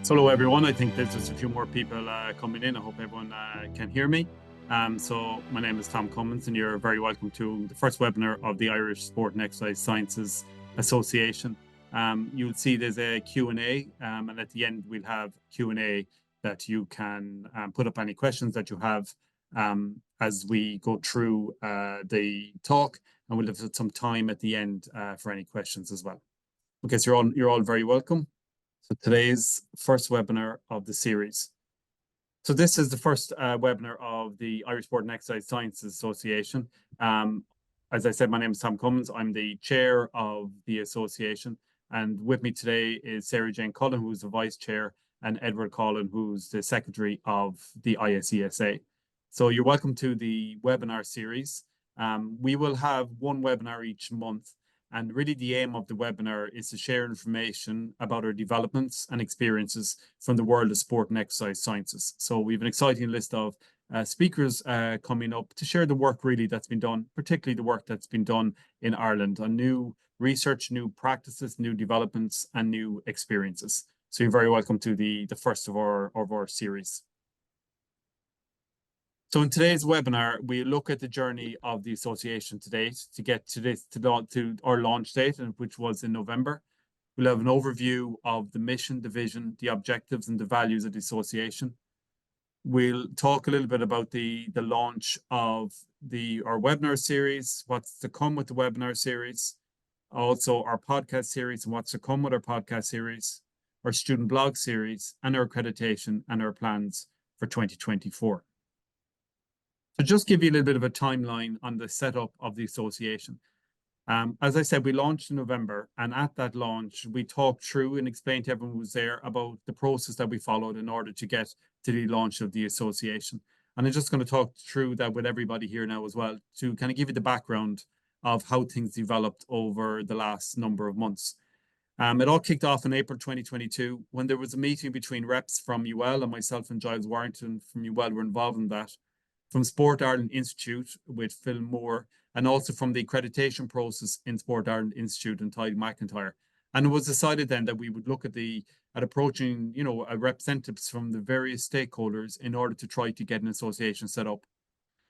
So hello everyone. I think there's just a few more people coming in. I hope everyone can hear me. So my name is Tom Comyns, and you're very welcome to the first webinar of the Irish Sport and Exercise Sciences Association. You'll see there's a Q&A, and at the end we'll have Q&A that you can put up any questions that you have as we go through the talk, and we'll have some time at the end for any questions as well. Okay, so you're all very welcome. So today's first webinar of the series. So this is the first webinar of the Irish Sport and Exercise Sciences Association. As I said, my name is Tom Comyns. I'm the chair of the association. And with me today is Sarahjane Cullen, who's the vice chair, and Edward Cullen, who's the secretary of the ISESA. So you're welcome to the webinar series. We will have one webinar each month. And really the aim of the webinar is to share information about our developments and experiences from the world of sport and exercise sciences. So we have an exciting list of speakers coming up to share the work really that's been done, particularly the work that's been done in Ireland on new research, new practices, new developments, and new experiences. So you're very welcome to the first of our series. So in today's webinar, we look at the journey of the association to date to get to our launch date, which was in November. We'll have an overview of the mission, the vision, the objectives, and the values of the association. We'll talk a little bit about the launch of our webinar series, what's to come with the webinar series, also our podcast series and what's to come with our podcast series, our student blog series, and our accreditation and our plans for 2024. So just give you a little bit of a timeline on the setup of the association. As I said, we launched in November, and at that launch, we talked through and explained to everyone who was there about the process that we followed in order to get to the launch of the association. And I'm just going to talk through that with everybody here now as well to kind of give you the background of how things developed over the last number of months. It all kicked off in April 2022 when there was a meeting between reps from UL, and myself and Giles Warrington from UL were involved in that, from Sport Ireland Institute with Phil Moore, and also from the accreditation process in Sport Ireland Institute and Ty McIntyre. And it was decided then that we would look at approaching, representatives from the various stakeholders in order to try to get an association set up.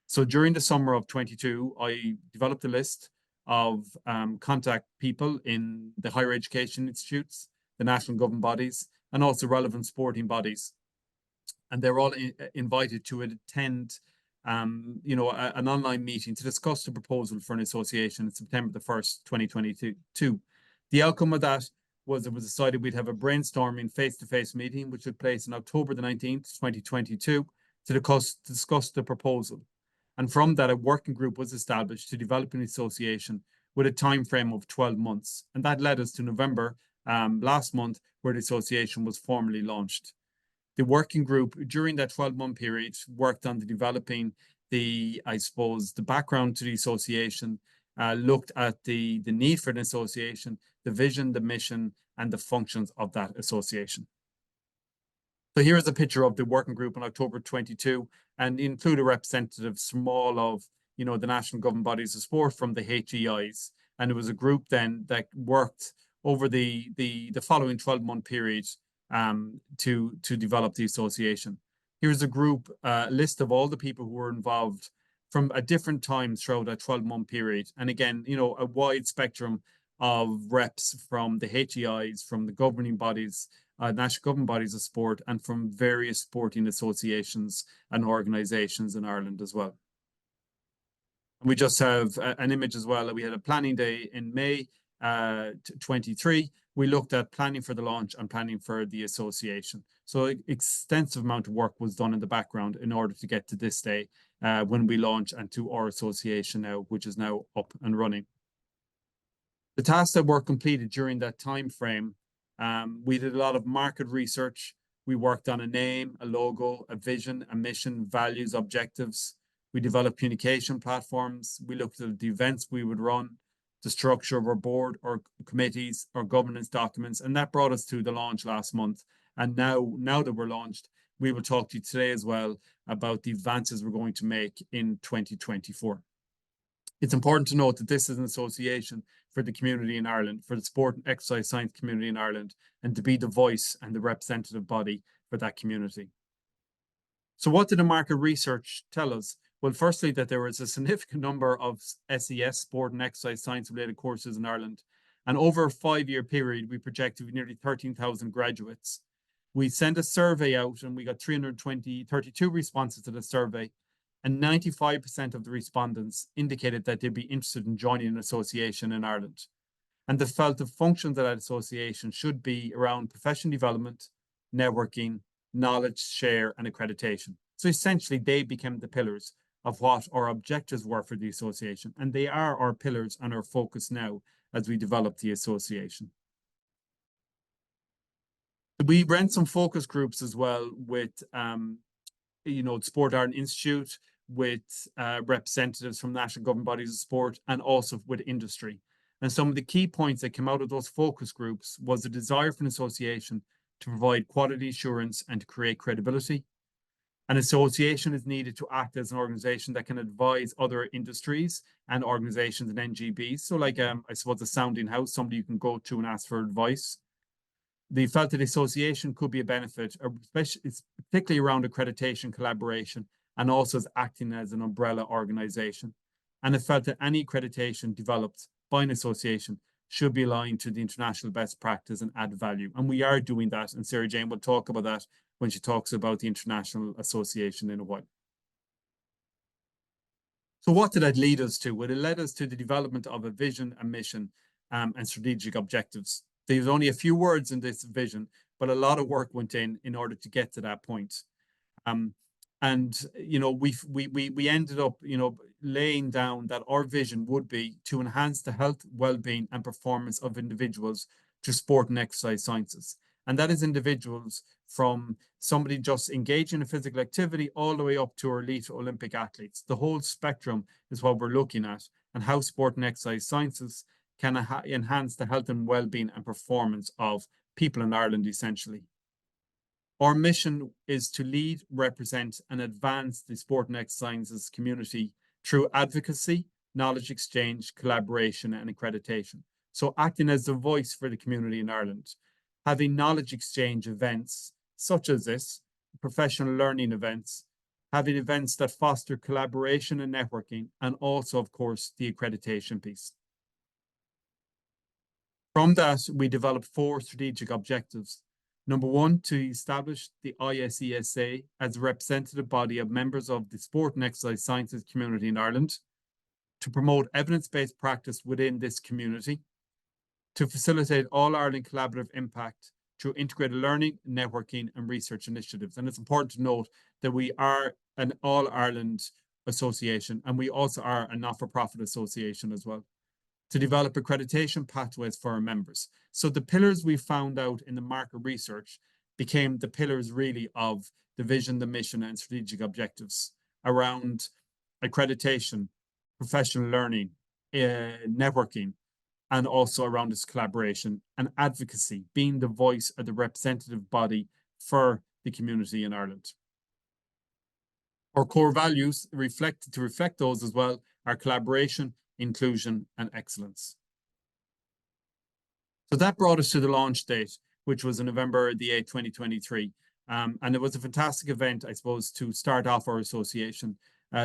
So during the summer of 22, I developed a list of contact people in the higher education institutes, the national governing bodies, and also relevant sporting bodies. And they're all invited to attend an online meeting to discuss the proposal for an association on September the 1st, 2022. The outcome of that was it was decided we'd have a brainstorming face-to-face meeting, which took place on October the 19th, 2022, to discuss the proposal. And from that, a working group was established to develop an association with a time frame of 12 months. And that led us to November last month, where the association was formally launched. The working group during that 12-month period worked on developing the background to the association, looked at the need for an association, the vision, the mission, and the functions of that association. So here is a picture of the working group in October 22, and include representatives from all of the national governing bodies of sport from the HEIs. And it was a group then that worked over the following 12-month period to develop the association. Here's a group list of all the people who were involved from at different times throughout that 12-month period. And again, a wide spectrum of reps from the HEIs, from the governing bodies, national governing bodies of sport, and from various sporting associations and organizations in Ireland as well. And we just have an image as well. We had a planning day in May 23. We looked at planning for the launch and planning for the association. So extensive amount of work was done in the background in order to get to this day when we launch and to our association now, which is now up and running. The tasks that were completed during that time frame, we did a lot of market research. We worked on a name, a logo, a vision, a mission, values, objectives. We developed communication platforms. We looked at the events we would run, the structure of our board, our committees, our governance documents, and that brought us to the launch last month. And now that we're launched, we will talk to you today as well about the advances we're going to make in 2024. It's important to note that this is an association for the community in Ireland, for the sport and exercise science community in Ireland, and to be the voice and the representative body for that community. So what did the market research tell us? Well, firstly, that there was a significant number of SES, sport and exercise science related courses in Ireland. And over a 5-year period, we projected nearly 13,000 graduates. We sent a survey out and we got 32 responses to the survey. And 95% of the respondents indicated that they'd be interested in joining an association in Ireland. And they felt the functions of that association should be around professional development, networking, knowledge share, and accreditation. So essentially, they became the pillars of what our objectives were for the association. And they are our pillars and our focus now as we develop the association. We ran some focus groups as well with, Sport Ireland Institute, with representatives from national government bodies of sport, and also with industry. And some of the key points that came out of those focus groups was the desire for an association to provide quality assurance and to create credibility. An association is needed to act as an organization that can advise other industries and organizations and NGBs. So like, I suppose, a sounding house, somebody you can go to and ask for advice. They felt that the association could be a benefit, particularly around accreditation collaboration, and also as acting as an umbrella organization. And it felt that any accreditation developed by an association should be aligned to the international best practice and add value. And we are doing that. And Sarahjane will talk about that when she talks about the International Association in a while. So what did that lead us to? Well, it led us to the development of a vision, a mission, and strategic objectives. There's only a few words in this vision, but a lot of work went in order to get to that point. We ended up, laying down that our vision would be to enhance the health, well-being, and performance of individuals through sport and exercise sciences. And that is individuals from somebody just engaging in physical activity all the way up to our elite Olympic athletes. The whole spectrum is what we're looking at, and how sport and exercise sciences can enhance the health and well-being and performance of people in Ireland, essentially. Our mission is to lead, represent, and advance the sport and exercise sciences community through advocacy, knowledge exchange, collaboration, and accreditation. So acting as the voice for the community in Ireland, having knowledge exchange events such as this, professional learning events, having events that foster collaboration and networking, and also, of course, the accreditation piece. From that, we developed 4 strategic objectives. Number 1, to establish the ISESA as a representative body of members of the sport and exercise sciences community in Ireland, to promote evidence-based practice within this community, to facilitate all-Ireland collaborative impact through integrated learning, networking, and research initiatives. And it's important to note that we are an all-Ireland association, and we also are a not-for-profit association as well, to develop accreditation pathways for our members. So the pillars we found out in the market research became the pillars really of the vision, the mission, and strategic objectives around accreditation, professional learning, networking, and also around this collaboration and advocacy, being the voice of the representative body for the community in Ireland. Our core values reflect those as well are collaboration, inclusion, and excellence. So that brought us to the launch date, which was on November the 8th, 2023. And it was a fantastic event, I suppose, to start off our association.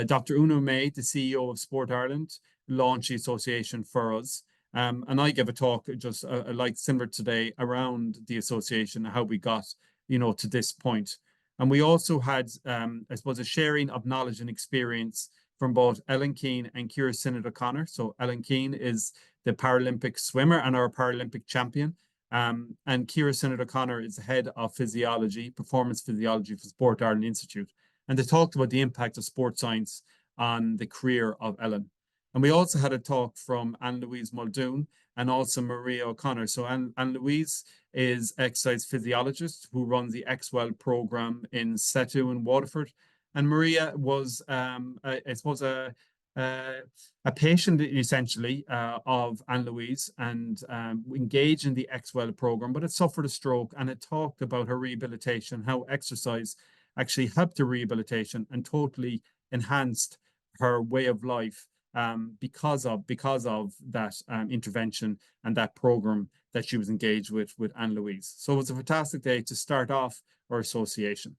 Dr. Una May, the CEO of Sport Ireland, launched the association for us. And I gave a talk just like similar today around the association and how we got, to this point. And we also had, I suppose, a sharing of knowledge and experience from both Ellen Keane and Ciara Sinnott O'Connor. So Ellen Keane is the Paralympic swimmer and our Paralympic champion. And Ciara Sinnott O'Connor is the head of physiology, performance physiology for Sport Ireland Institute. And they talked about the impact of sports science on the career of Ellen. And we also had a talk from Anne-Louise Muldoon and also Maria O'Connor. So Anne-Louise is exercise physiologist who runs the XWell program in Setu in Waterford. And Maria was, I suppose, a patient essentially of Anne-Louise and engaged in the XWell program, but it suffered a stroke, and it talked about her rehabilitation, how exercise actually helped her rehabilitation and totally enhanced her way of life because of that intervention and that program that she was engaged with Anne Louise. So it was a fantastic day to start off our association.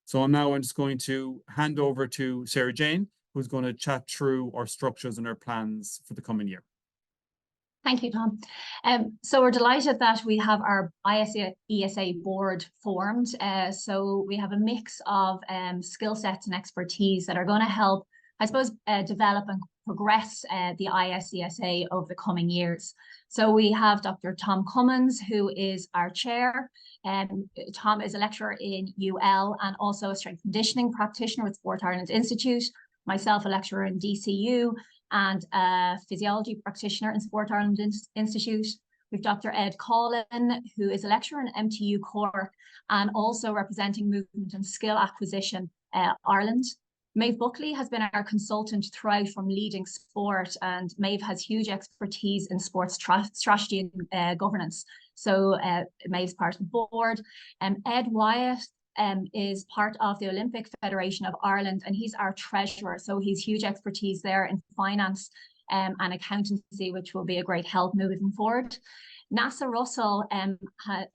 So I'm just going to hand over to Sarahjane, who's going to chat through our structures and our plans for the coming year. Thank you, Tom. So we're delighted that we have our ISESA board formed. So we have a mix of skill sets and expertise that are going to help, I suppose, develop and progress the ISESA over the coming years. So we have Dr. Tom Comyns, who is our chair. Tom is a lecturer in UL and also a strength conditioning practitioner with Sport Ireland Institute. Myself, a lecturer in DCU and a physiology practitioner in Sport Ireland Institute. We've Dr. Ed Cullen, who is a lecturer in MTU Cork and also representing Movement and Skill Acquisition Ireland. Maeve Buckley has been our consultant throughout from leading sport, and Maeve has huge expertise in sports strategy and governance. So Maeve's part of the board. Ed Wyatt is part of the Olympic Federation of Ireland, and he's our treasurer. So he's huge expertise there in finance and accountancy, which will be a great help moving forward. NASA Russell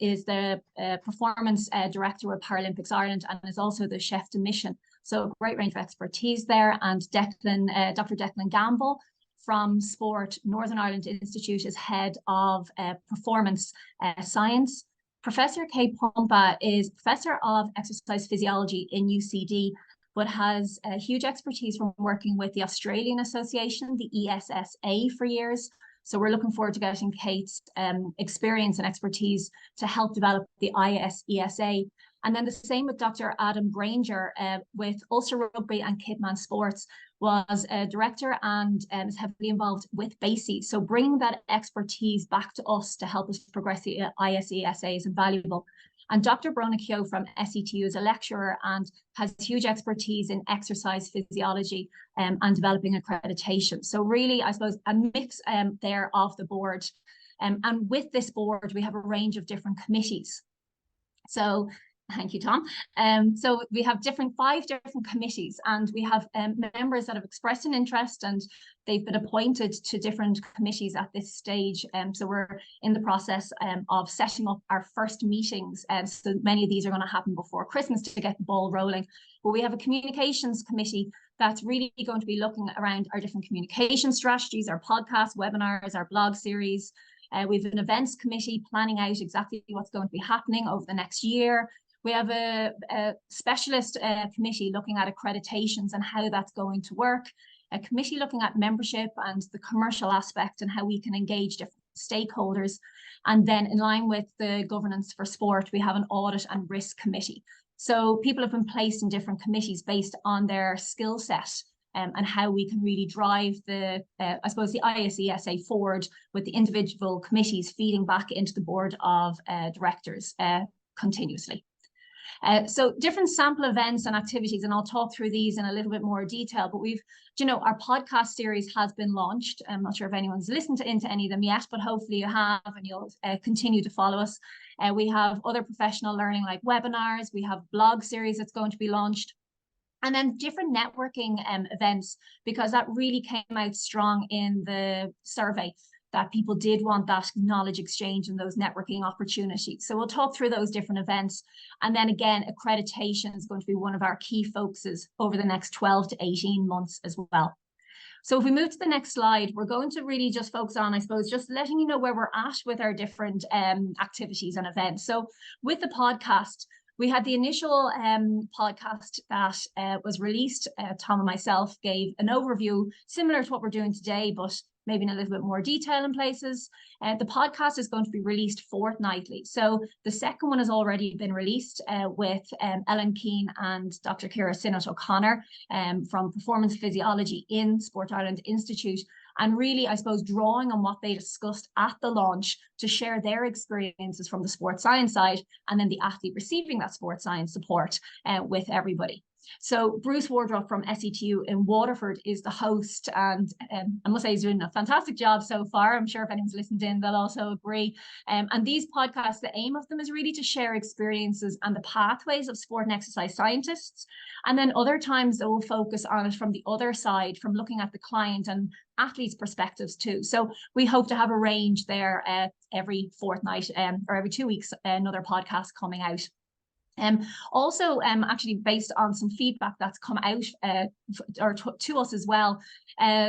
is the performance director with Paralympics Ireland and is also the chef de mission. So a great range of expertise there. And Dr. Declan Gamble from Sport Northern Ireland Institute is head of performance science. Professor Kay Pompa is professor of exercise physiology in UCD, but has a huge expertise from working with the Australian Association, the ESSA, for years. So we're looking forward to getting Kate's experience and expertise to help develop the ISESA. And then the same with Dr. Adam Granger with Ulster Rugby and Kidman Sports, was a director and is heavily involved with BASI. So bringing that expertise back to us to help us progress the ISESA is invaluable. And Dr. Brona Keogh from SETU is a lecturer and has huge expertise in exercise physiology and developing accreditation. So really, I suppose, a mix there of the board. And with this board, we have a range of different committees. So thank you, Tom. So we have 5 different committees, and we have members that have expressed an interest, and they've been appointed to different committees at this stage. So we're in the process of setting up our first meetings. So many of these are going to happen before Christmas to get the ball rolling. But we have a communications committee that's really going to be looking around our different communication strategies, our podcasts, webinars, our blog series. We have an events committee planning out exactly what's going to be happening over the next year. We have a specialist committee looking at accreditations and how that's going to work, a committee looking at membership and the commercial aspect and how we can engage different stakeholders. And then in line with the governance for sport, we have an audit and risk committee. So people have been placed in different committees based on their skill set and how we can really drive the, I suppose, the ISESA forward with the individual committees feeding back into the board of directors continuously. So different sample events and activities, and I'll talk through these in a little bit more detail, but our podcast series has been launched. I'm not sure if anyone's listened into any of them yet, but hopefully you have, and you'll continue to follow us. We have other professional learning like webinars. We have blog series that's going to be launched. And then different networking events, because that really came out strong in the survey, that people did want that knowledge exchange and those networking opportunities. So we'll talk through those different events. And then again, accreditation is going to be one of our key focuses over the next 12 to 18 months as well. So if we move to the next slide, we're going to really just focus on, I suppose, just letting you know where we're at with our different activities and events. So with the podcast, we had the initial podcast that was released. Tom and myself gave an overview similar to what we're doing today, but maybe in a little bit more detail in places. The podcast is going to be released fortnightly. So the second one has already been released with Ellen Keane and Dr. Ciara Sinnott O'Connor from Performance Physiology in Sport Ireland Institute. And really, I suppose, drawing on what they discussed at the launch to share their experiences from the sports science side, and then the athlete receiving that sports science support with everybody. So Bruce Wardrop from SETU in Waterford is the host, and I must say he's doing a fantastic job so far. I'm sure if anyone's listened in, they'll also agree. And these podcasts, the aim of them is really to share experiences and the pathways of sport and exercise scientists. And then other times they will focus on it from the other side, from looking at the client and athletes' perspectives too. So we hope to have a range there every fortnight or every 2 weeks, another podcast coming out. Also, actually based on some feedback that's come out to us as well,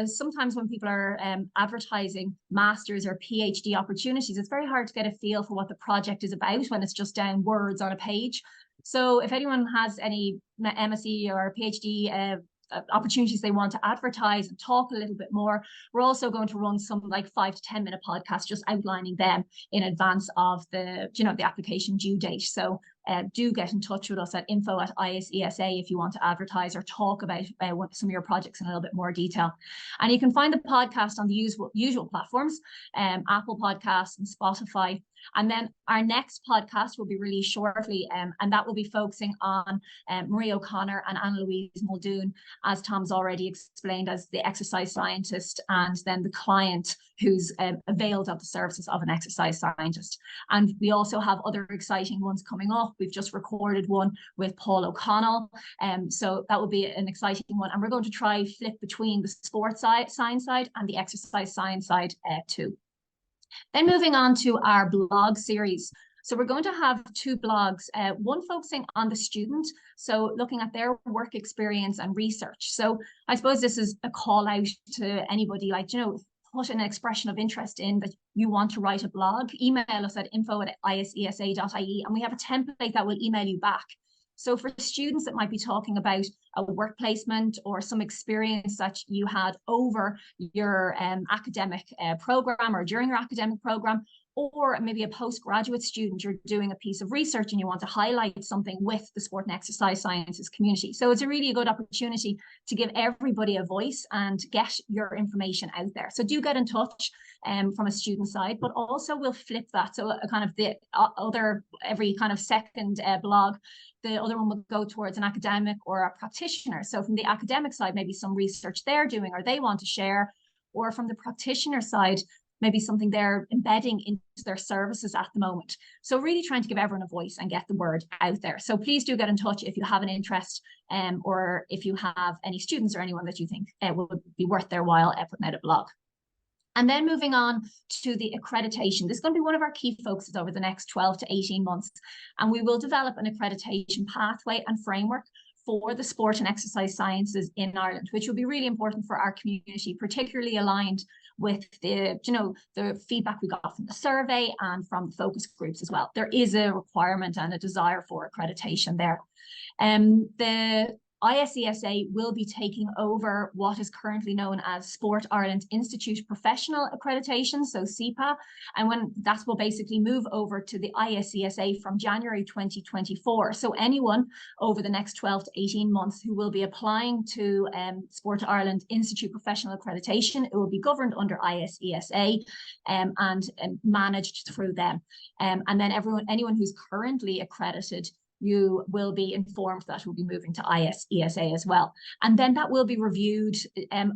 sometimes when people are advertising masters or PhD opportunities, it's very hard to get a feel for what the project is about when it's just down words on a page. So if anyone has any MSc or PhD opportunities they want to advertise and talk a little bit more, we're also going to run some like 5 to 10 minute podcasts just outlining them in advance of the application due date. So do get in touch with us at info@ISESA if you want to advertise or talk about some of your projects in a little bit more detail. And you can find the podcast on the usual platforms, Apple Podcasts and Spotify. And then our next podcast will be released shortly, and that will be focusing on Marie O'Connor and Anna-Louise Muldoon, as Tom's already explained, as the exercise scientist and then the client who's availed of the services of an exercise scientist. And we also have other exciting ones coming up. We've just recorded one with Paul O'Connell, so that will be an exciting one. And we're going to try flip between the sports science side and the exercise science side too. Then moving on to our blog series. So we're going to have 2 blogs, one focusing on the student, so looking at their work experience and research. So I suppose this is a call out to anybody, like, put an expression of interest in that you want to write a blog. Email us at info@isesa.ie, and we have a template that will email you back. So for students that might be talking about a work placement or some experience that you had over your academic program or during your academic program, or maybe a postgraduate student, you're doing a piece of research and you want to highlight something with the sport and exercise sciences community. So it's a really good opportunity to give everybody a voice and get your information out there. So do get in touch from a student side, but also we'll flip that. So a kind of the every kind of second blog, the other one will go towards an academic or a practitioner. So from the academic side, maybe some research they're doing or they want to share, or from the practitioner side, maybe something they're embedding into their services at the moment. So really trying to give everyone a voice and get the word out there. So please do get in touch if you have an interest, or if you have any students or anyone that you think would be worth their while putting out a blog. And then moving on to the accreditation. This is going to be one of our key focuses over the next 12 to 18 months. And we will develop an accreditation pathway and framework for the sport and exercise sciences in Ireland, which will be really important for our community, particularly aligned with the feedback we got from the survey and from the focus groups as well. There is a requirement and a desire for accreditation there. The ISESA will be taking over what is currently known as Sport Ireland Institute Professional Accreditation, so SIPA, and when that will basically move over to the ISESA from January 2024. So anyone over the next 12 to 18 months who will be applying to Sport Ireland Institute Professional Accreditation, it will be governed under ISESA and managed through them. And then anyone who's currently accredited, you will be informed that we'll be moving to ISESA as well. And then that will be reviewed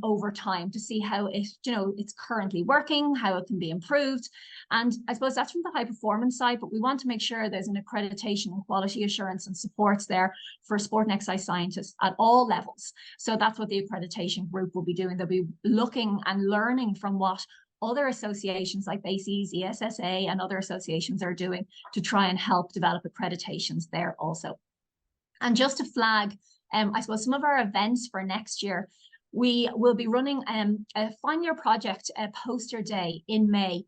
over time to see how it's currently working, how it can be improved. And I suppose that's from the high performance side, but we want to make sure there's an accreditation and quality assurance and supports there for sport and exercise scientists at all levels. So that's what the accreditation group will be doing. They'll be looking and learning from what other associations like BASES, ESSA, and other associations are doing to try and help develop accreditations there also. And just to flag, I suppose some of our events for next year, we will be running a final year project poster day in May.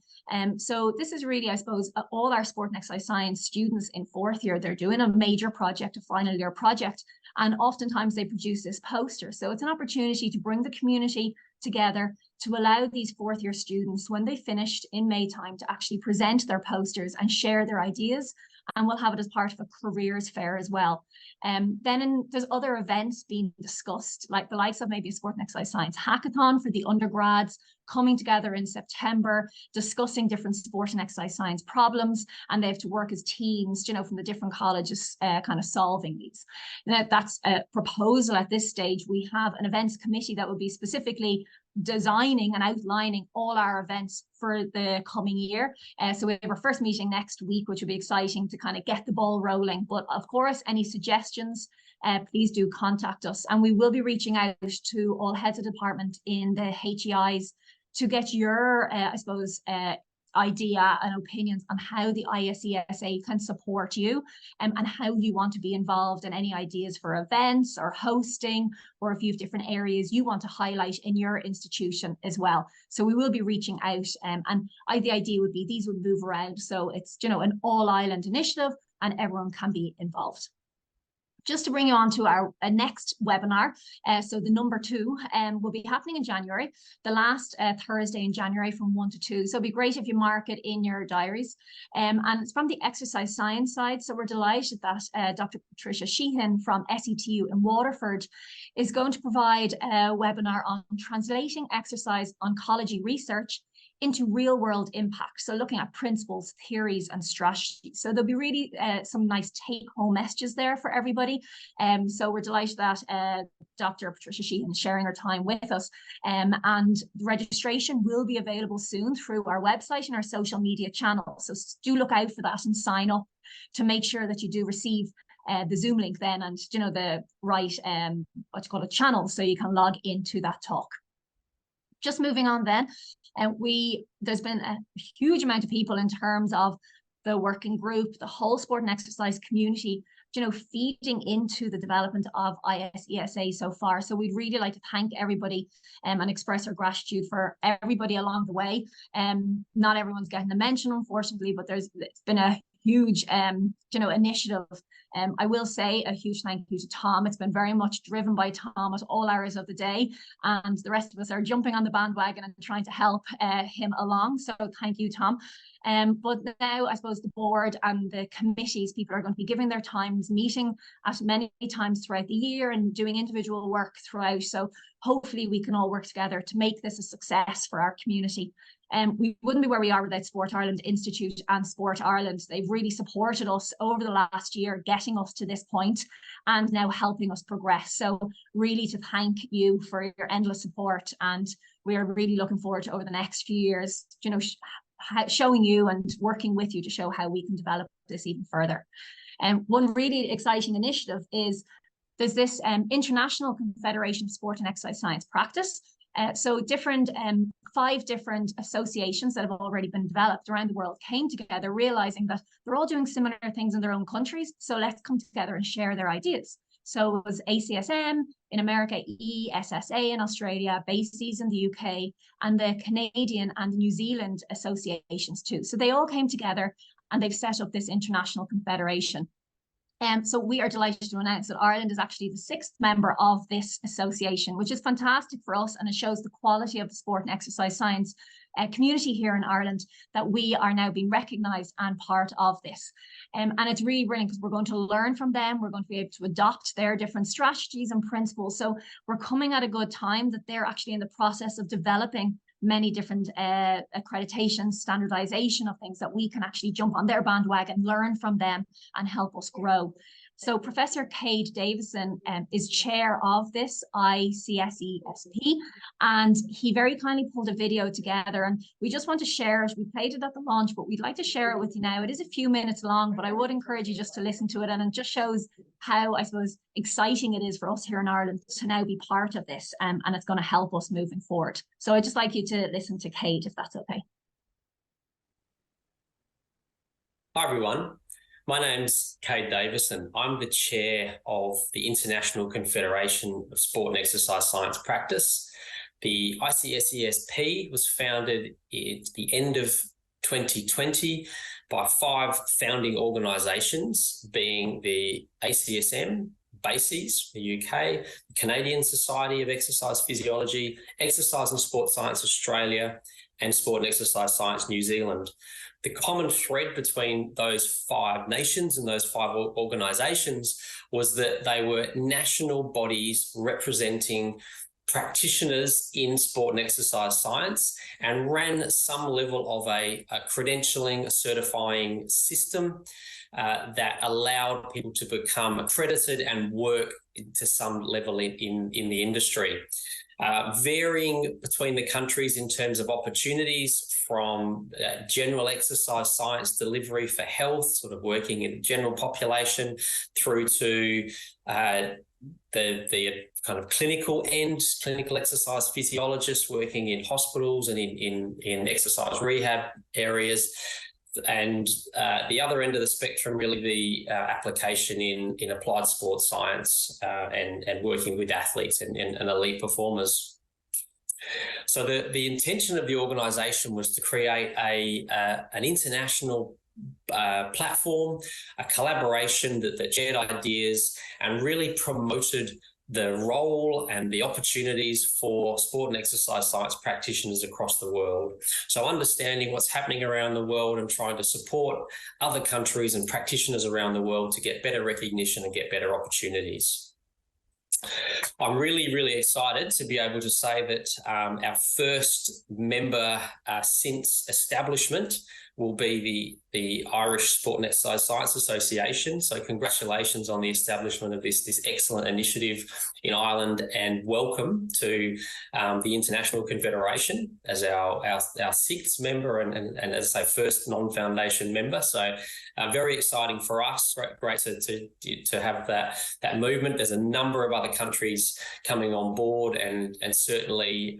So this is really, I suppose, all our sport and exercise science students in 4th year, they're doing a major project, a final year project, and oftentimes they produce this poster. So it's an opportunity to bring the community together, to allow these fourth year students, when they finished in May time, to actually present their posters and share their ideas. And we'll have it as part of a careers fair as well. There's other events being discussed, like the likes of maybe a sport and exercise science hackathon for the undergrads, coming together in September, discussing different sport and exercise science problems, and they have to work as teams, you know, from the different colleges, kind of solving these. Now, that's a proposal at this stage. We have an events committee that will be specifically designing and outlining all our events for the coming year. So we have our first meeting next week, which will be exciting to kind of get the ball rolling. But of course, any suggestions, please do contact us. And we will be reaching out to all heads of department in the HEIs to get your, I suppose, idea and opinions on how the ISESA can support you, and how you want to be involved in any ideas for events or hosting, or if you have different areas you want to highlight in your institution as well. So we will be reaching out, and the idea would be these would move around, so it's, you know, an all-island initiative and everyone can be involved. Just to bring you on to our next webinar, so the number 2 will be happening in January, the last Thursday in January from 1 to 2. So it'd be great if you mark it in your diaries. And it's from the exercise science side. So we're delighted that Dr. Patricia Sheehan from SETU in Waterford is going to provide a webinar on translating exercise oncology research into real world impact. So looking at principles, theories, and strategies. So there'll be really some nice take home messages there for everybody. So we're delighted that Dr. Patricia Sheehan is sharing her time with us. And the registration will be available soon through our website and our social media channels. So do look out for that and sign up to make sure that you do receive the Zoom link then, and, you know, the right, channel, so you can log into that talk. Just moving on then, there's been a huge amount of people in terms of the working group, the whole sport and exercise community, you know, feeding into the development of ISESA so far. So we'd really like to thank everybody and express our gratitude for everybody along the way. Not everyone's getting a mention, unfortunately, but it's been a huge, initiative. I will say a huge thank you to Tom. It's been very much driven by Tom at all hours of the day, and the rest of us are jumping on the bandwagon and trying to help him along. So thank you, Tom. But now I suppose the board and the committees, people are going to be giving their times, meeting at many times throughout the year and doing individual work throughout. So hopefully we can all work together to make this a success for our community. We wouldn't be where we are without Sport Ireland Institute and Sport Ireland. They've really supported us over the last year, getting us to this point and now helping us progress. So really to thank you for your endless support, and we are really looking forward to over the next few years, you know, showing you and working with you to show how we can develop this even further. And one really exciting initiative is there's this International Confederation of Sport and Exercise Science Practice. So 5 different associations that have already been developed around the world came together, realizing that they're all doing similar things in their own countries. So let's come together and share their ideas. So it was ACSM in America, ESSA in Australia, BASES in the UK, and the Canadian and New Zealand associations too. So they all came together and they've set up this international confederation. So we are delighted to announce that Ireland is actually the 6th member of this association, which is fantastic for us, and it shows the quality of the sport and exercise science community here in Ireland, that we are now being recognised and part of this. And it's really brilliant because we're going to learn from them. We're going to be able to adopt their different strategies and principles. So we're coming at a good time that they're actually in the process of developing many different accreditation, standardization of things that we can actually jump on their bandwagon, learn from them and help us grow. So Professor Cade Davison is chair of this ICSESP, and he very kindly pulled a video together, and we just want to share it. We played it at the launch, but we'd like to share it with you now. It is a few minutes long, but I would encourage you just to listen to it, and it just shows how, I suppose, exciting it is for us here in Ireland to now be part of this, and it's going to help us moving forward. So I'd just like you to listen to Cade, if that's okay. Hi everyone, my name's Cade Davison. I'm the chair of the International Confederation of Sport and Exercise Science Practice. The ICSESP was founded at the end of 2020 by 5 founding organisations, being the ACSM, BASES, the UK, Canadian Society of Exercise Physiology, Exercise and Sport Science Australia, and Sport and Exercise Science New Zealand. The common thread between those 5 nations and those 5 organisations was that they were national bodies representing practitioners in sport and exercise science and ran some level of a credentialing, a certifying system that allowed people to become accredited and work to some level in the industry. Varying between the countries in terms of opportunities, from general exercise science delivery for health, sort of working in the general population, through to the kind of clinical end, clinical exercise physiologists working in hospitals and in exercise rehab areas. And the other end of the spectrum, really the application in applied sports science and working with athletes and elite performers. So the intention of the organisation was to create an international platform, a collaboration that shared ideas and really promoted the role and the opportunities for sport and exercise science practitioners across the world. So understanding what's happening around the world and trying to support other countries and practitioners around the world to get better recognition and get better opportunities. I'm really, really excited to be able to say that our first member since establishment will be the Irish Sport and Exercise Science Association. So congratulations on the establishment of this excellent initiative in Ireland, and welcome to the International Confederation as our 6th member and as I say, first non-foundation member. So very exciting for us. Great to have that movement. There's a number of other countries coming on board, and certainly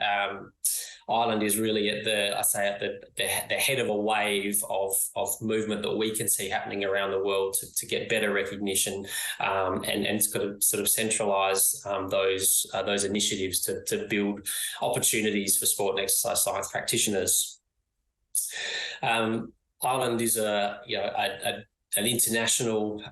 Ireland is really at the head of a wave of movement that we can see happening around the world to get better recognition and sort of centralise those initiatives to build opportunities for sport and exercise science practitioners. Ireland is an international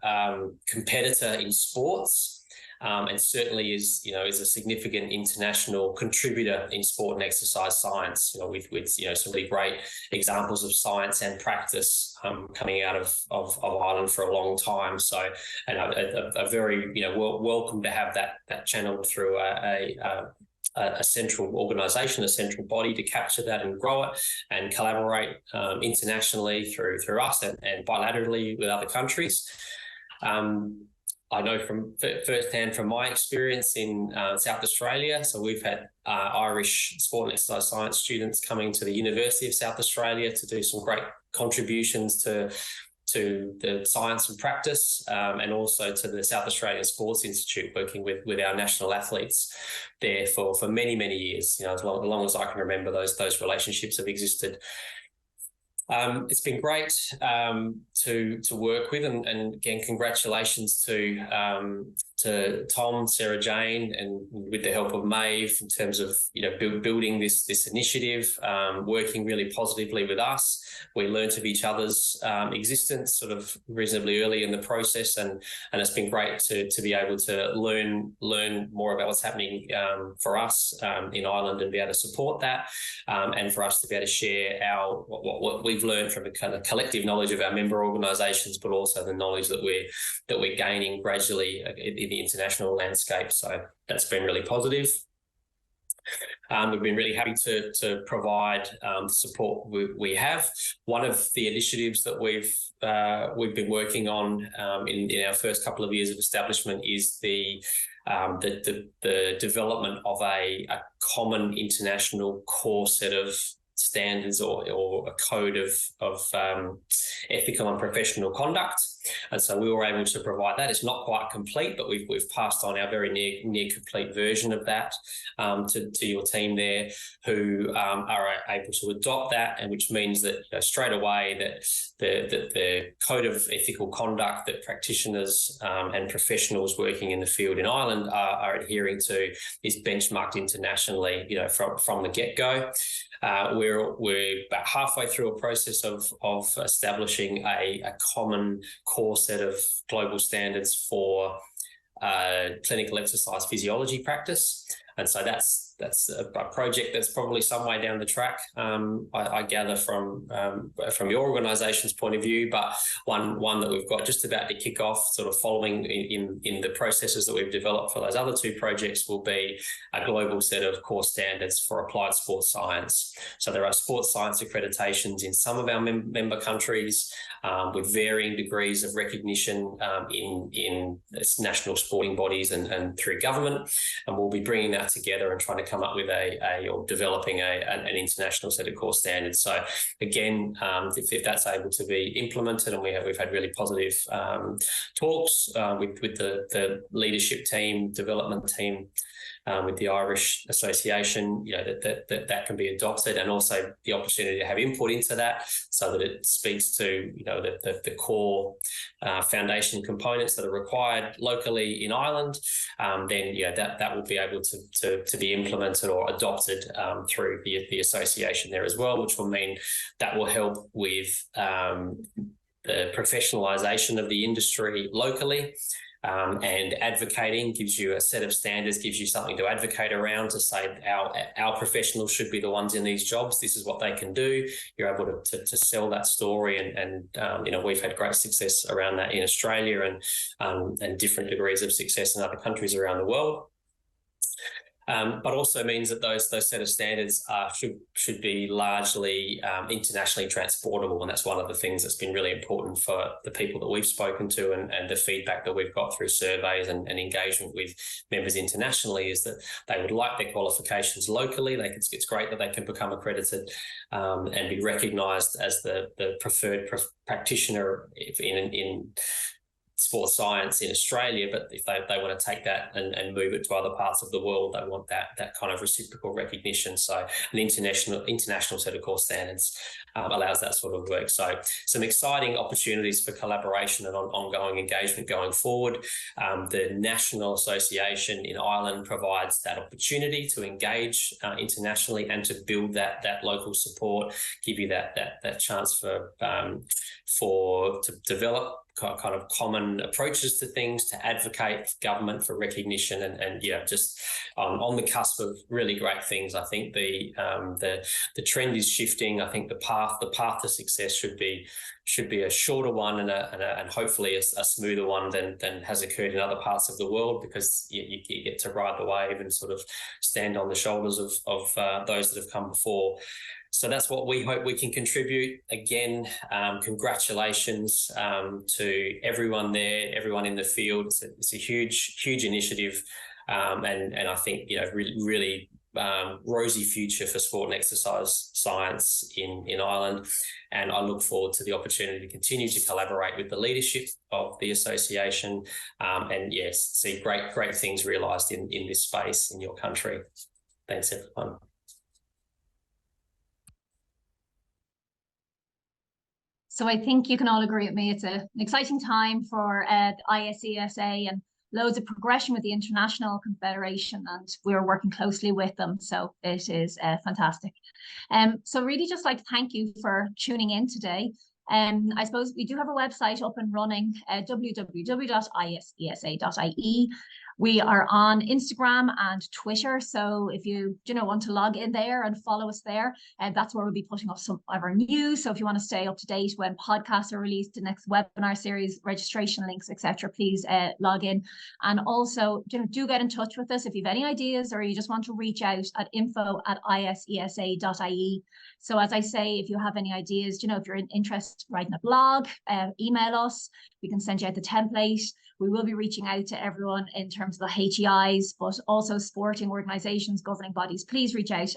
competitor in sports. And certainly is a significant international contributor in sport and exercise science, with some really great examples of science and practice coming out of Ireland for a long time. So, and a very welcome to have that channeled through a central organisation, a central body to capture that and grow it and collaborate internationally through us and bilaterally with other countries. I know from firsthand from my experience in South Australia. So we've had Irish sport and exercise science students coming to the University of South Australia to do some great contributions to the science and practice, and also to the South Australian Sports Institute, working with our national athletes there for many, many years. As long as I can remember, those relationships have existed. It's been great to work with, and again, congratulations to Tom, Sarahjane, and with the help of Maeve in terms of building this initiative, working really positively with us. We learnt of each other's existence sort of reasonably early in the process, and it's been great to be able to learn more about what's happening for us in Ireland and be able to support that, and for us to be able to share what we've learned from a kind of collective knowledge of our member organisations, but also the knowledge that we're gaining gradually in the international landscape. So that's been really positive. We've been really happy to provide the support we have. One of the initiatives that we've been working on in our first couple of years of establishment is the development of a common international core set of standards or a code of ethical and professional conduct. And so we were able to provide that. It's not quite complete, but we've passed on our very near complete version of that to your team there, who are able to adopt that, and which means that straight away that the code of ethical conduct that practitioners and professionals working in the field in Ireland are adhering to is benchmarked internationally, from the get-go. We're about halfway through a process of establishing a common core set of global standards for clinical exercise physiology practice. And so that's a project that's probably some way down the track, I gather from your organisation's point of view, but one that we've got just about to kick off, sort of following in the processes that we've developed for those other two projects, will be a global set of core standards for applied sports science. So there are sports science accreditations in some of our member countries, with varying degrees of recognition in national sporting bodies and through government, and we'll be bringing that together and trying to come up with or developing an international set of core standards. So again, if that's able to be implemented, and we've had really positive talks with the leadership team, development team, with the Irish Association, that can be adopted, and also the opportunity to have input into that, so that it speaks to the core foundation components that are required locally in Ireland. Then that will be able to be implemented or adopted through the association there as well, which will mean that will help with the professionalisation of the industry locally. And advocating gives you a set of standards, gives you something to advocate around, to say our professionals should be the ones in these jobs. This is what they can do. You're able to sell that story, and we've had great success around that in Australia, and different degrees of success in other countries around the world. But also means that those set of standards should be largely internationally transportable, and that's one of the things that's been really important for the people that we've spoken to, and the feedback that we've got through surveys and engagement with members internationally, is that they would like their qualifications locally. It's great that they can become accredited and be recognised as the preferred practitioner in sports science in Australia, but if they want to take that and move it to other parts of the world, they want that kind of reciprocal recognition. So an international set of core standards allows that sort of work. So some exciting opportunities for collaboration and ongoing engagement going forward. The National Association in Ireland provides that opportunity to engage internationally and to build that local support, give you that chance to develop kind of common approaches to things, to advocate for government for recognition, and just on the cusp of really great things. I think the trend is shifting. I think the path to success should be a shorter one and hopefully a smoother one than has occurred in other parts of the world, because you get to ride the wave and sort of stand on the shoulders of those that have come before. So that's what we hope we can contribute. Again, congratulations to everyone there, everyone in the field. It's a huge initiative, and I think really rosy future for sport and exercise science in Ireland. And I look forward to the opportunity to continue to collaborate with the leadership of the association, and yes, see great things realised in this space in your country. Thanks, everyone. So I think you can all agree with me. It's an exciting time for the ISESA, and loads of progression with the International Confederation, and we're working closely with them. So it is fantastic. So really just like to thank you for tuning in today. I suppose we do have a website up and running, www.isesa.ie. We are on Instagram and Twitter. So if you want to log in there and follow us there, that's where we'll be putting up some of our news. So if you want to stay up to date when podcasts are released, the next webinar series, registration links, etc., please log in. And also do get in touch with us if you have any ideas, or you just want to reach out at info@isesa.ie. So as I say, if you have any ideas, if you're interested in writing a blog, email us. We can send you out the template. We will be reaching out to everyone in terms of the HEIs, but also sporting organisations, governing bodies. Please reach out.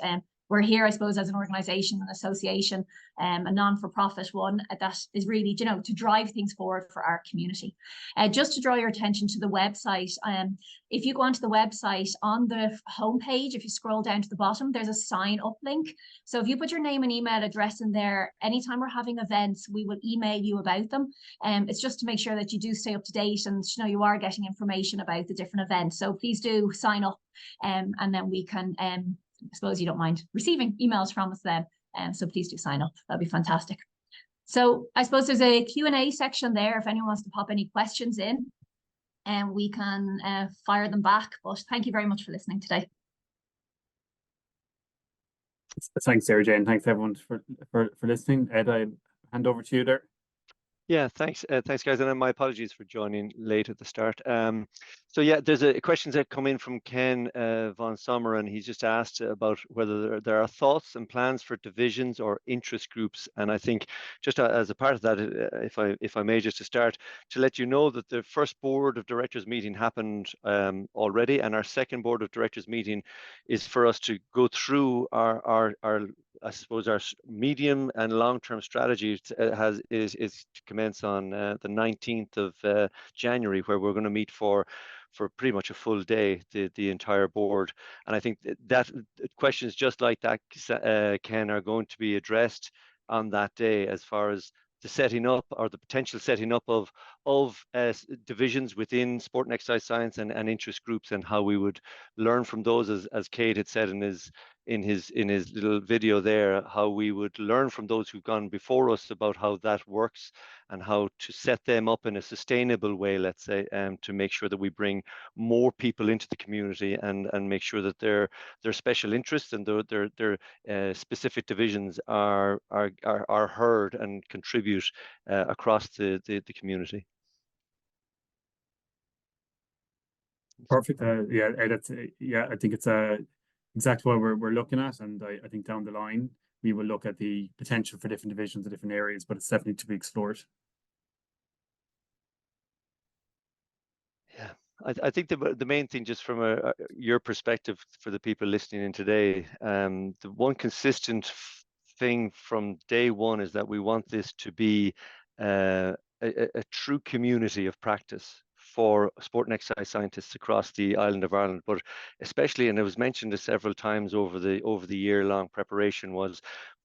We're here, I suppose, as an organisation, an association, a non-for-profit one that is really, to drive things forward for our community. Just to draw your attention to the website, if you go onto the website, on the homepage, if you scroll down to the bottom, there's a sign up link. So if you put your name and email address in there, anytime we're having events, we will email you about them. It's just to make sure that you do stay up to date, and you are getting information about the different events. So please do sign up, and then we can I suppose you don't mind receiving emails from us then. So please do sign up. That'd be fantastic. So I suppose there's a Q&A section there if anyone wants to pop any questions in. and we can fire them back. But thank you very much for listening today. Thanks, Sarahjane. Thanks everyone for listening. Ed, I hand over to you there. Yeah, thanks, guys, and my apologies for joining late at the start. So yeah, there's a questions that come in from Ken von Sommer, and he's just asked about whether there are thoughts and plans for divisions or interest groups. And I think just as a part of that, if I may, just to start, to let you know that the first board of directors meeting happened already, and our second board of directors meeting is for us to go through our I suppose our medium and long-term strategy is to commence on the 19th of January, where we're going to meet for pretty much a full day, the entire board. And I think that questions just like that, Ken, are going to be addressed on that day, as far as the setting up or the potential setting up of divisions within sport and exercise science and interest groups, and how we would learn from those, as Kate had said in his little video there, how we would learn from those who've gone before us about how that works and how to set them up in a sustainable way, let's say, to make sure that we bring more people into the community and make sure that their special interests and their specific divisions are heard and contribute across the community. Perfect. Yeah, that's yeah. I think it's exactly what we're looking at, and I think down the line we will look at the potential for different divisions in different areas, but it's definitely to be explored. Yeah, I think the main thing, just from your perspective, for the people listening in today, the one consistent thing from day one is that we want this to be a true community of practice for sport and exercise scientists across the island of Ireland, but especially, and it was mentioned several times over the year-long preparation,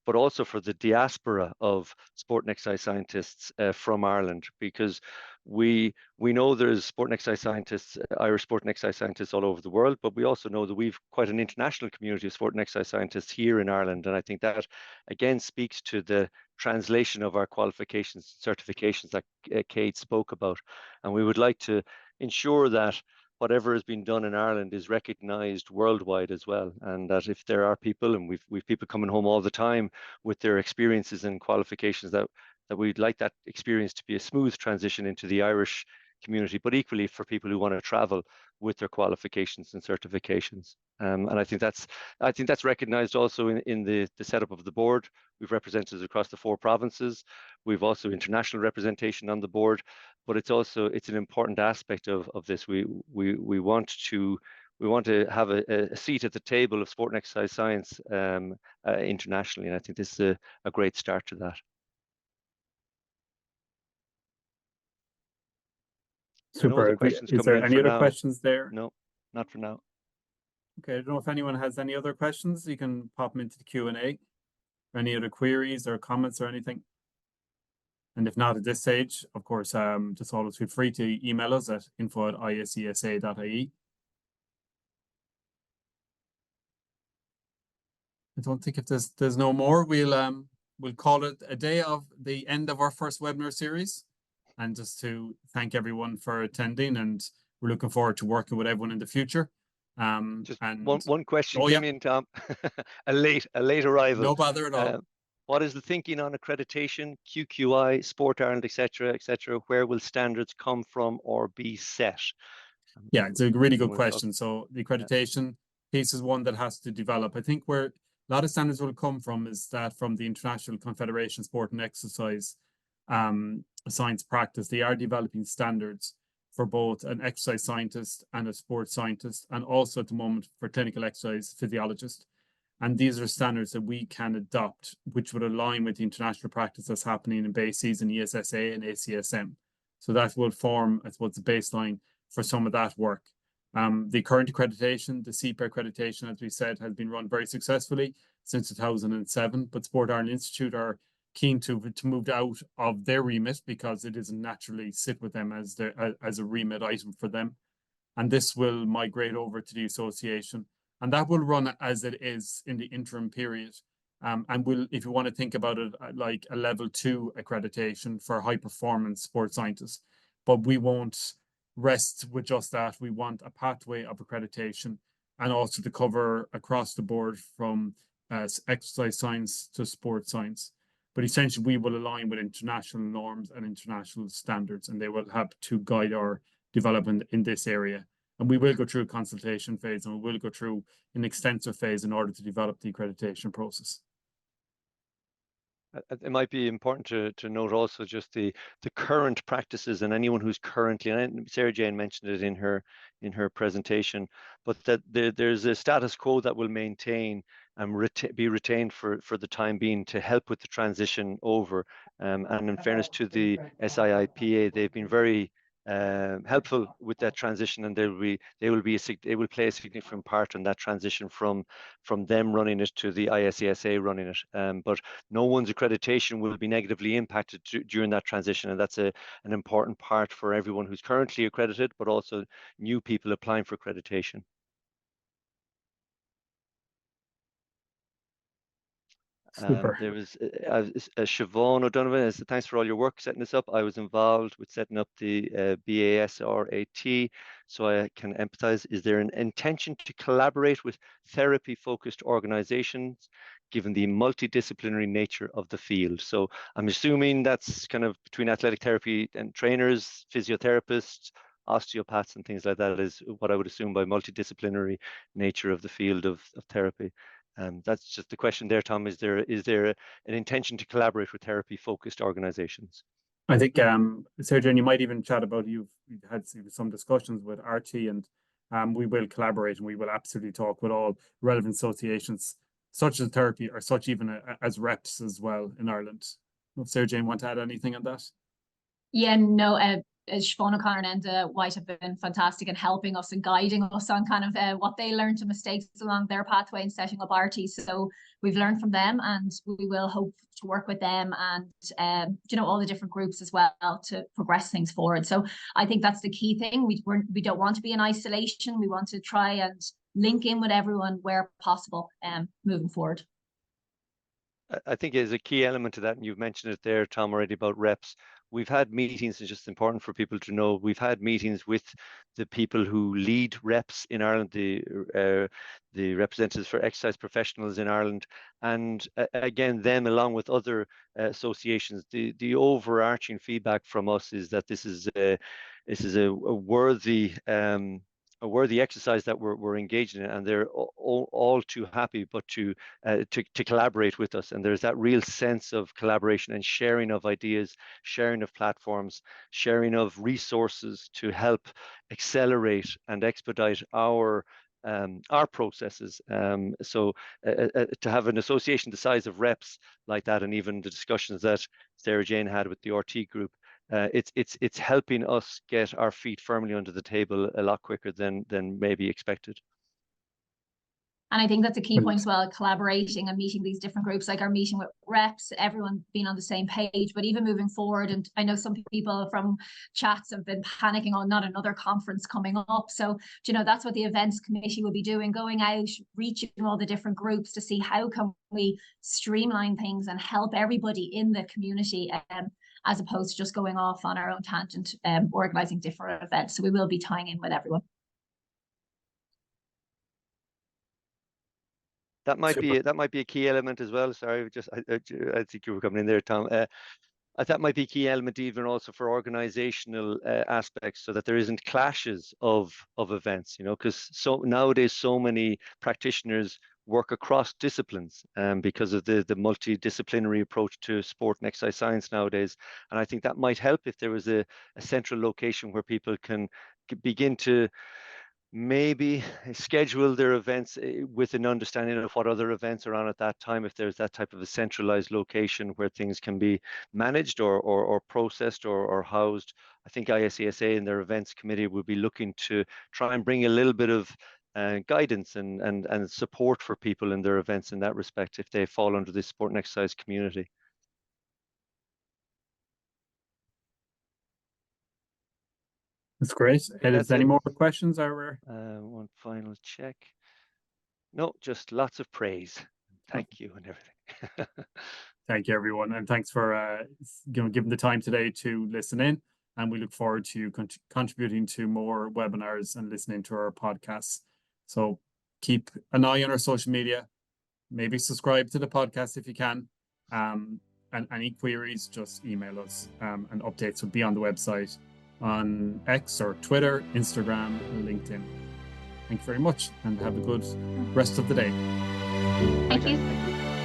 but also for the diaspora of sport and exercise scientists from Ireland, because we know there's sport and exercise scientists, Irish sport and exercise scientists all over the world, but we also know that we've quite an international community of sport and exercise scientists here in Ireland. And I think that again speaks to the translation of our qualifications and certifications that Kate spoke about. And we would like to ensure that whatever has been done in Ireland is recognised worldwide as well, and that if there are people, and we've people coming home all the time with their experiences and qualifications, that we'd like that experience to be a smooth transition into the Irish community, but equally for people who want to travel with their qualifications and certifications. And I think that's recognised also in the setup of the board. We've representatives across the 4 provinces. We've also international representation on the board, but it's an important aspect of this. We want to have a seat at the table of sport and exercise science internationally, and I think this is a great start to that. Super. Is there any other questions there? No, not for now. Okay, I don't know if anyone has any other questions. You can pop them into the Q&A. Any other queries or comments or anything? And if not at this stage, of course, just always feel free to email us at info@isesa.ie. I don't think if there's no more, we'll call it a day of the end of our first webinar series. And just to thank everyone for attending, and we're looking forward to working with everyone in the future. Just one question came in, Tom. a late arrival. No bother at all. What is the thinking on accreditation, QQI, Sport Ireland, etc., Where will standards come from or be set? Yeah, it's a really good question. So the accreditation piece is one that has to develop. I think where a lot of standards will come from is that from the International Confederation Sport and Exercise Science Practice, they are developing standards for both an exercise scientist and a sports scientist, and also at the moment for clinical exercise physiologist. And these are standards that we can adopt, which would align with the international practice that's happening in BASES and ESSA and ACSM. So that will form, I suppose, the baseline for some of that work. The current accreditation, the CEPA accreditation, as we said, has been run very successfully since 2007, but Sport Ireland Institute are keen to move out of their remit because it doesn't naturally sit with them as a remit item for them. And this will migrate over to the association, and that will run as it is in the interim period. And we'll, if you want to think about it like a level 2 accreditation for high performance sports scientists, but we won't rests with just that. We want a pathway of accreditation and also to cover across the board from exercise science to sports science. But essentially, we will align with international norms and international standards, and they will help to guide our development in this area. And we will go through a consultation phase, and we will go through an extensive phase in order to develop the accreditation process. It might be important to note also just the current practices, and anyone who's currently, and Sarahjane mentioned it in her presentation, but that there's a status quo that will maintain and be retained for the time being to help with the transition over. And in fairness to the SIIPA, they've been very helpful with that transition, and they will play a significant part in that transition from them running it to the ISESA running it. But no one's accreditation will be negatively impacted during that transition, and that's an important part for everyone who's currently accredited, but also new people applying for accreditation. There was Siobhan O'Donovan, thanks for all your work setting this up. I was involved with setting up the BASRAT, so I can empathize. Is there an intention to collaborate with therapy-focused organizations, given the multidisciplinary nature of the field? So I'm assuming that's kind of between athletic therapy and trainers, physiotherapists, osteopaths, and things like that is what I would assume by multidisciplinary nature of the field of therapy. That's just the question there, Tom. Is there an intention to collaborate with therapy-focused organizations? I think, Sarahjane, you might even chat about, you've had some discussions with RT, and we will collaborate, and we will absolutely talk with all relevant associations, such as therapy or such even as reps as well in Ireland. If Sarahjane want to add anything on that? Yeah, no, Siobhan O'Connor and White have been fantastic in helping us and guiding us on kind of what they learned and mistakes along their pathway in setting up RT. So we've learned from them, and we will hope to work with them and all the different groups as well to progress things forward. So I think that's the key thing. We don't want to be in isolation. We want to try and link in with everyone where possible moving forward. I think is a key element to that, and you've mentioned it there, Tom, already about reps. We've had meetings, it's just important for people to know, we've had meetings with the people who lead reps in Ireland, the representatives for exercise professionals in Ireland, and again, them along with other associations. The overarching feedback from us is that this is a worthy exercise that we're engaged in, and they're all too happy but to collaborate with us. And there's that real sense of collaboration and sharing of ideas, sharing of platforms, sharing of resources to help accelerate and expedite our processes. So to have an association the size of reps like that, and even the discussions that Sarahjane had with the RT group, it's helping us get our feet firmly under the table a lot quicker than maybe expected. And I think that's a key point as well, collaborating and meeting these different groups, like our meeting with reps, everyone being on the same page, but even moving forward. And I know some people from chats have been panicking on not another conference coming up. So, that's what the events committee will be doing, going out, reaching all the different groups to see how can we streamline things and help everybody in the community, as opposed to just going off on our own tangent, organizing different events. So we will be tying in with everyone. That might be a key element as well. Sorry, I think you were coming in there, Tom. That might be a key element even also for organizational aspects, so that there isn't clashes of events, because nowadays so many practitioners work across disciplines because of the multidisciplinary approach to sport and exercise science nowadays. And I think that might help if there was a central location where people can begin to maybe schedule their events with an understanding of what other events are on at that time, if there's that type of a centralized location where things can be managed or processed or housed. I think ISESA and their events committee will be looking to try and bring a little bit of guidance and support for people in their events in that respect, if they fall under this sport and exercise community. That's great. Is there any more questions? One final check. No, just lots of praise. Thank you and everything. Thank you, everyone, and thanks for giving the time today to listen in. and we look forward to you contributing to more webinars and listening to our podcasts. So keep an eye on our social media, maybe subscribe to the podcast if you can. And any queries, just email us, and updates will be on the website, on X or Twitter, Instagram, and LinkedIn. Thank you very much, and have a good rest of the day. Thank you.